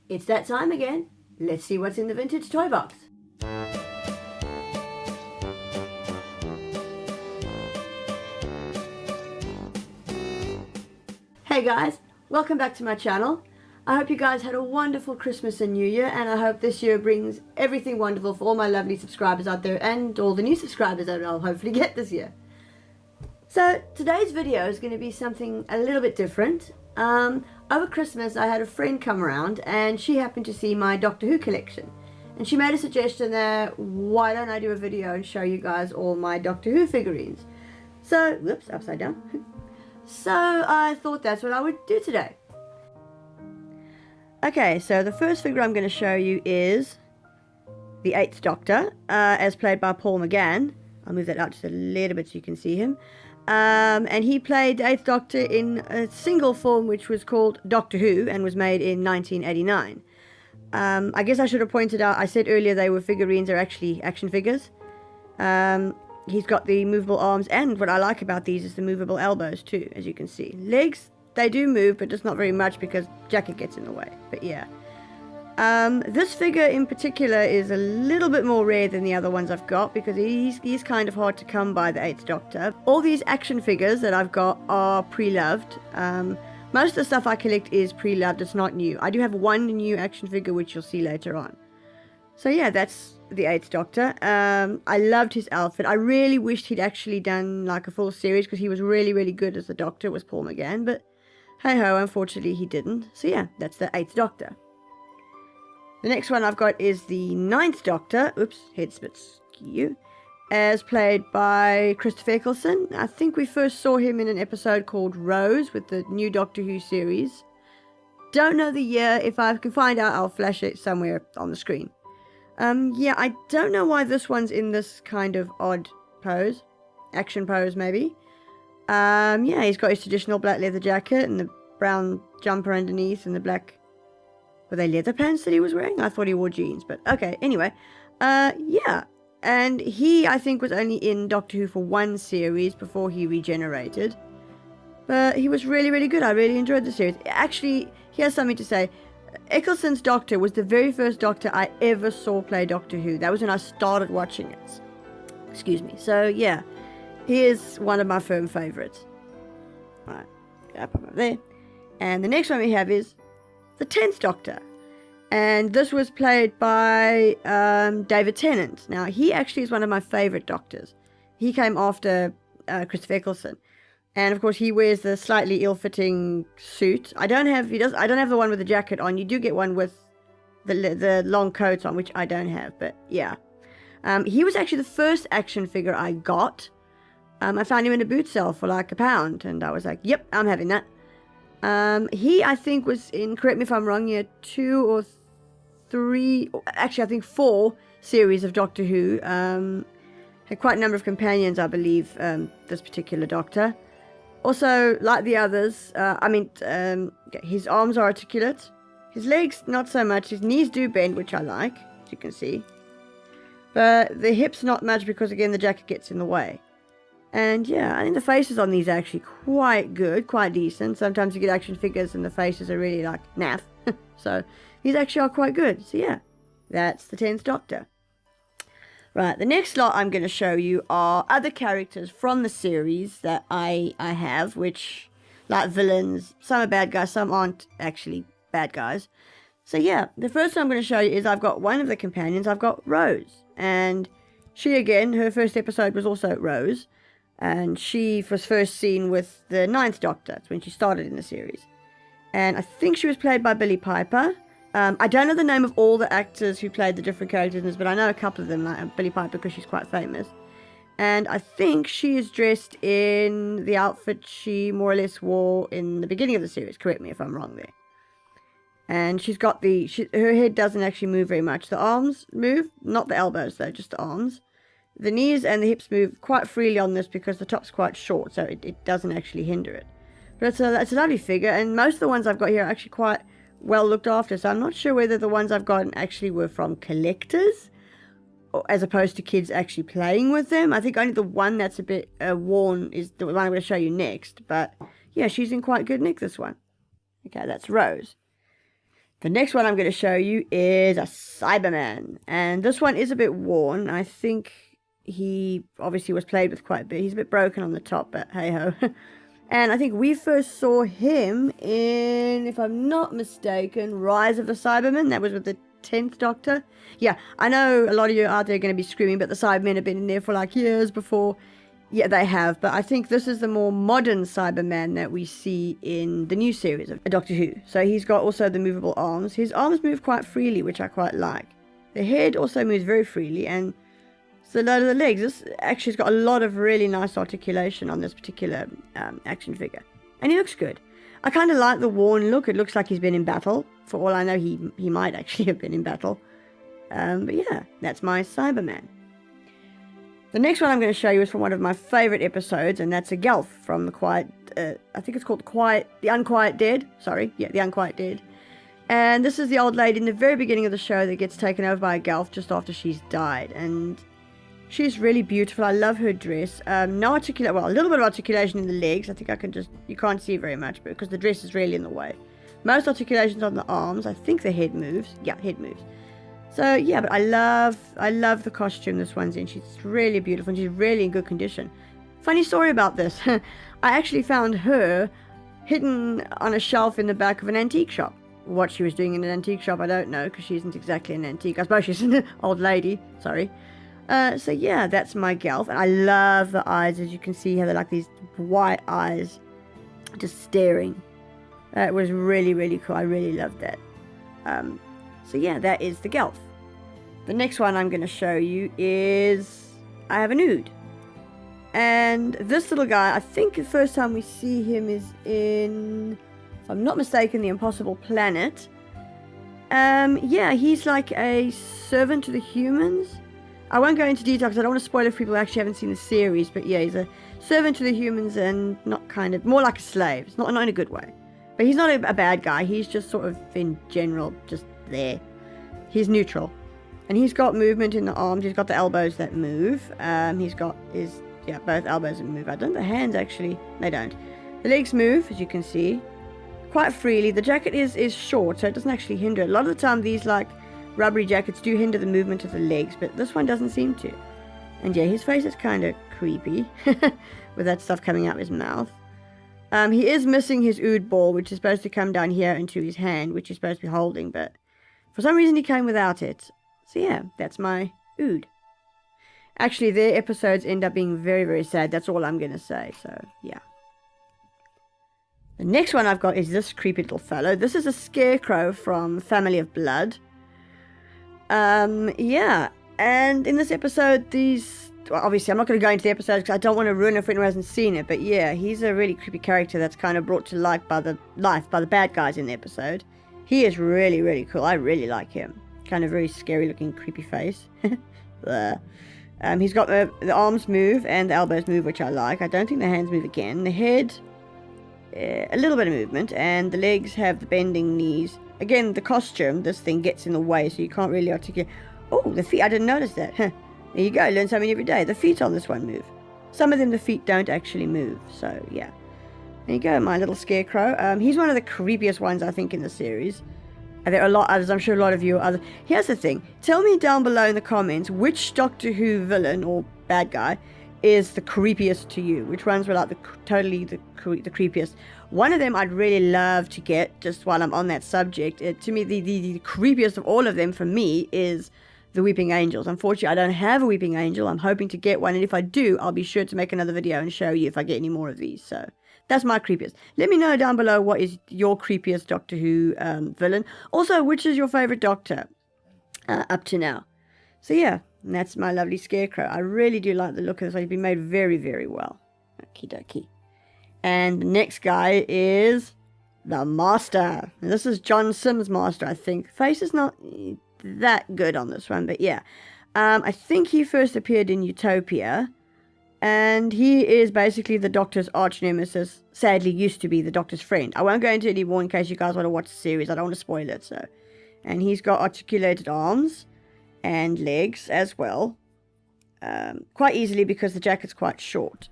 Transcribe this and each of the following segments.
It's that time again. Let's see what's in the vintage toy box. Hey guys, welcome back to my channel. I hope you guys had a wonderful Christmas and New Year, and I hope this year brings everything wonderful for all my lovely subscribers out there and all the new subscribers that I'll hopefully get this year. So today's video is going to be something a little bit different. Over Christmas I had a friend come around and she happened to see my Doctor Who collection, and she made a suggestion that why don't I do a video and show you guys all my Doctor Who figurines. So, whoops, upside down. So I thought that's what I would do today. Okay, so the first figure I'm going to show you is the 8th Doctor, as played by Paul McGann. I'll move that out just a little bit so you can see him. And he played the 8th Doctor in a single form which was called Doctor Who and was made in 1989. I guess I should have pointed out, I said earlier they were figurines, they're actually action figures. He's got the movable arms, and what I like about these is the movable elbows too, as you can see. Legs, they do move, but just not very much because jacket gets in the way. But yeah. This figure in particular is a little bit more rare than the other ones I've got because he's kind of hard to come by, the 8th Doctor. All these action figures that I've got are pre-loved. Most of the stuff I collect is pre-loved, it's not new. I do have one new action figure which you'll see later on. So yeah, that's the 8th Doctor. I loved his outfit. I really wished he'd actually done like a full series because he was really, really good as the Doctor, was Paul McGann. But hey-ho, unfortunately he didn't. So yeah, that's the 8th Doctor. The next one I've got is the 9th Doctor. Oops, head's a bit skew. As played by Christopher Eccleston. I think we first saw him in an episode called Rose with the new Doctor Who series. Don't know the year. If I can find out, I'll flash it somewhere on the screen. Yeah, I don't know why this one's in this kind of odd pose. Action pose, maybe. Yeah, he's got his traditional black leather jacket and the brown jumper underneath and the black... Were they leather pants that he was wearing? I thought he wore jeans, but okay. Anyway, yeah. And he, I think, was only in Doctor Who for one series before he regenerated. But he was really, really good. I really enjoyed the series. Actually, here's something to say. Eccleston's Doctor was the very first Doctor I ever saw play Doctor Who. That was when I started watching it. Excuse me. So, yeah. He is one of my firm favourites. Alright. Put him over there. And the next one we have is the 10th Doctor, and this was played by David Tennant. Now he actually is one of my favourite Doctors. He came after Christopher Eccleston, and of course he wears the slightly ill-fitting suit. I don't have the one with the jacket on. You do get one with the long coats on, which I don't have. But yeah, he was actually the first action figure I got. I found him in a boot sale for like £1, and I was like, yep, I'm having that. He, I think, was in, correct me if I'm wrong, yeah, 2 or 3, actually I think 4 series of Doctor Who. Had quite a number of companions, I believe, this particular Doctor. Also, like the others, his arms are articulate. His legs, not so much. His knees do bend, which I like, as you can see. But the hips, not much, because again, the jacket gets in the way. And yeah, I think the faces on these are actually quite good, quite decent. Sometimes you get action figures and the faces are really like naff. So these actually are quite good. So yeah, that's the 10th Doctor. Right, the next lot I'm going to show you are other characters from the series that I have, which, like villains, some are bad guys, some aren't actually bad guys. So yeah, the first one I'm going to show you is I've got one of the companions. I've got Rose. And she, again, her first episode was also Rose. And she was first seen with the 9th Doctor. That's when she started in the series. And I think she was played by Billie Piper. I don't know the name of all the actors who played the different characters in this, but I know a couple of them, like Billie Piper, because she's quite famous. And I think she is dressed in the outfit she more or less wore in the beginning of the series. Correct me if I'm wrong there. And she's got her head doesn't actually move very much. The arms move, not the elbows though, just the arms. The knees and the hips move quite freely on this because the top's quite short, so it doesn't actually hinder it. But it's a lovely figure, and most of the ones I've got here are actually quite well looked after, so I'm not sure whether the ones I've gotten actually were from collectors, or as opposed to kids actually playing with them. I think only the one that's a bit worn is the one I'm going to show you next, but yeah, she's in quite good nick, this one. Okay, that's Rose. The next one I'm going to show you is a Cyberman. And this one is a bit worn. I think he obviously was played with quite a bit. He's a bit broken on the top, but hey-ho. And I think we first saw him in, if I'm not mistaken, Rise of the Cybermen. That was with the 10th Doctor. Yeah, I know a lot of you out there are going to be screaming, but the Cybermen have been in there for like years before. Yeah, they have, but I think this is the more modern Cyberman that we see in the new series of Doctor Who. So he's got also the movable arms. His arms move quite freely, which I quite like. The head also moves very freely, and so a lot of the legs. This actually has got a lot of really nice articulation on this particular action figure. And he looks good. I kind of like the worn look. It looks like he's been in battle. For all I know, he might actually have been in battle. But yeah, that's my Cyberman. The next one I'm going to show you is from one of my favourite episodes, and that's a Gerf from the Quiet... I think it's called The Unquiet Dead. Sorry, yeah, The Unquiet Dead. And this is the old lady in the very beginning of the show that gets taken over by a Gerf just after she's died. And she's really beautiful. I love her dress. No articulation, well, a little bit of articulation in the legs. I think I can just... You can't see very much because the dress is really in the way. Most articulations on the arms. I think the head moves. Yeah, head moves. So yeah, but I love the costume this one's in. She's really beautiful and she's really in good condition. Funny story about this. I actually found her hidden on a shelf in the back of an antique shop. What she was doing in an antique shop, I don't know, because she isn't exactly an antique. I suppose she's an old lady. Sorry. So yeah, that's my Gerf. And I love the eyes, as you can see how they're like these white eyes just staring. That was really, really cool. I really loved that. So yeah, that is the Gerf. The next one I'm going to show you is... I have an Ood. And this little guy, I think the first time we see him is in... If I'm not mistaken, The Impossible Planet. Yeah, he's like a servant to the humans. I won't go into detail because I don't want to spoil it for people who actually haven't seen the series. But yeah, he's a servant to the humans and not kind of... More like a slave. It's not in a good way. But he's not a bad guy. He's just sort of, in general, just there. He's neutral. And he's got movement in the arms. He's got the elbows that move. He's got his... Yeah, both elbows that move. I don't know the hands, actually. They don't. The legs move, as you can see, quite freely. The jacket is short, so it doesn't actually hinder. A lot of the time, these, like, rubbery jackets do hinder the movement of the legs, but this one doesn't seem to. And yeah, his face is kind of creepy, with that stuff coming out of his mouth. He is missing his Ood ball, which is supposed to come down here into his hand, which he's supposed to be holding, but for some reason he came without it. So yeah, that's my Ood. Actually, their episodes end up being very, very sad. That's all I'm going to say, so yeah. The next one I've got is this creepy little fellow. This is a Scarecrow from Family of Blood. Yeah, and in this episode, well, obviously, I'm not going to go into the episode because I don't want to ruin it for anyone who hasn't seen it. But yeah, he's a really creepy character that's kind of brought to life by the bad guys in the episode. He is really, really cool. I really like him. Kind of very scary looking, creepy face. He's got the arms move and the elbows move, which I like. I don't think the hands move again. The head, a little bit of movement, and the legs have the bending knees. Again, the costume, this thing gets in the way, so you can't really articulate. Oh, the feet, I didn't notice that. There you go, learn something every day. The feet on this one move. Some of them, the feet don't actually move, so yeah. There you go, my little Scarecrow. He's one of the creepiest ones, I think, in the series. And there are a lot others, I'm sure a lot of you are other. Here's the thing. Tell me down below in the comments which Doctor Who villain or bad guy is the creepiest to you. Which ones were like the creepiest. One of them I'd really love to get, just while I'm on that subject. To me, the creepiest of all of them for me is the Weeping Angels. Unfortunately, I don't have a Weeping Angel. I'm hoping to get one, and if I do, I'll be sure to make another video and show you if I get any more of these. So that's my creepiest. Let me know down below what is your creepiest Doctor Who villain. Also, which is your favorite Doctor up to now. So yeah, and that's my lovely Scarecrow. I really do like the look of this one. He's been made very, very well. Okie dokie. And the next guy is the Master. And this is John Sims' Master, I think. Face is not that good on this one, but yeah. I think he first appeared in Utopia. And he is basically the Doctor's arch nemesis. Sadly, used to be the Doctor's friend. I won't go into any more in case you guys want to watch the series. I don't want to spoil it, so. And he's got articulated arms and legs as well. Quite easily because the jacket's quite short.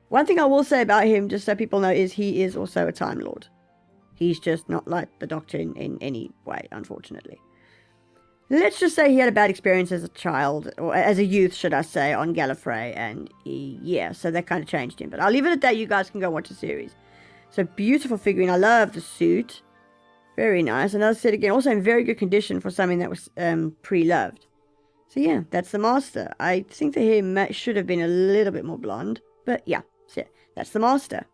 One thing I will say about him, just so people know, is he is also a Time Lord. He's just not like the Doctor in any way, unfortunately. Let's just say he had a bad experience as a child, or as a youth, should I say, on Gallifrey, and yeah, so that kind of changed him. But I'll leave it at that. You guys can go watch the series. So, beautiful figurine. I love the suit. Very nice. Another set again, also in very good condition for something that was pre-loved. So yeah, that's the Master. I think the hair should have been a little bit more blonde, but yeah, so that's the Master.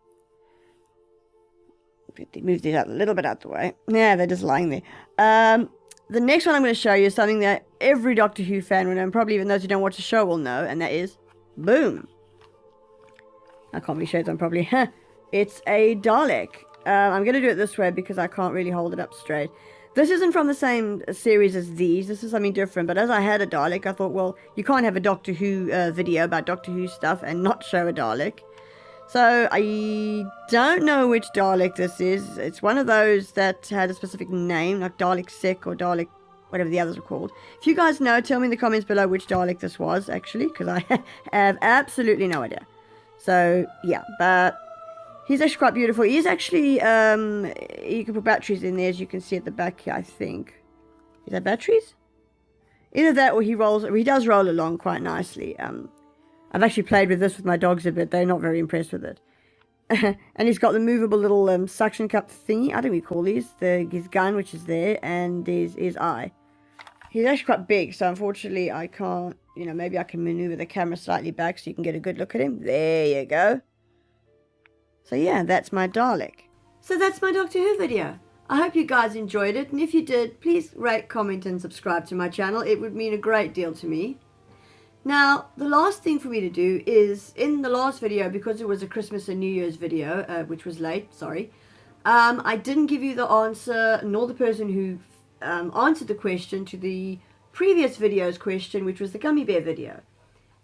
Move these out a little bit out the way. Yeah, they're just lying there. The next one I'm going to show you is something that every Doctor Who fan will know, and probably even those who don't watch the show will know, and that is boom. I can't really show it on properly. It's a Dalek. I'm going to do it this way because I can't really hold it up straight. This isn't from the same series as these. This is something different. But as I had a Dalek, I thought, well, you can't have a Doctor Who video about Doctor Who stuff and not show a Dalek. So I don't know which Dalek this is. It's one of those that had a specific name, like Dalek Sick or Dalek, whatever the others were called. If you guys know, tell me in the comments below which Dalek this was, actually, because I have absolutely no idea. So, yeah, but he's actually quite beautiful. He is actually, you can put batteries in there, as you can see at the back here, I think. Is that batteries? Either that or he does roll along quite nicely. I've actually played with this with my dogs a bit. They're not very impressed with it. And he's got the movable little suction cup thingy. I don't know what we call these. His gun, which is there, and his eye. He's actually quite big, so unfortunately I can't, you know, maybe I can maneuver the camera slightly back so you can get a good look at him. There you go. So yeah, that's my Dalek. So that's my Doctor Who video. I hope you guys enjoyed it, and if you did, please rate, comment and subscribe to my channel. It would mean a great deal to me. Now, the last thing for me to do is, in the last video, because it was a Christmas and New Year's video, which was late, sorry, I didn't give you the answer, nor the person who answered the question to the previous video's question, which was the gummy bear video.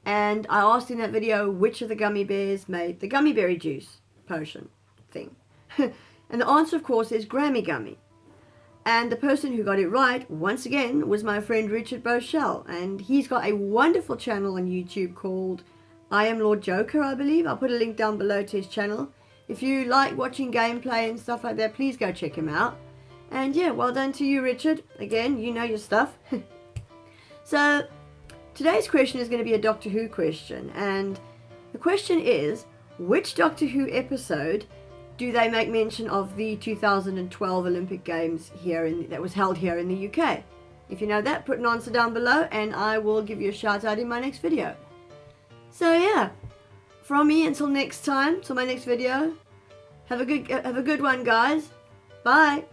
And I asked in that video which of the gummy bears made the gummy berry juice potion thing. And the answer, of course, is Grammy Gummy. And the person who got it right, once again, was my friend Richard Boschel. And he's got a wonderful channel on YouTube called I Am Lord Joker, I believe. I'll put a link down below to his channel. If you like watching gameplay and stuff like that, please go check him out. And yeah, well done to you, Richard. Again, you know your stuff. So, today's question is going to be a Doctor Who question. And the question is, which Doctor Who episode do they make mention of the 2012 Olympic Games that was held here in the UK? If you know that, put an answer down below and I will give you a shout out in my next video. So yeah, from me until next time, till my next video, have a good one, guys. Bye.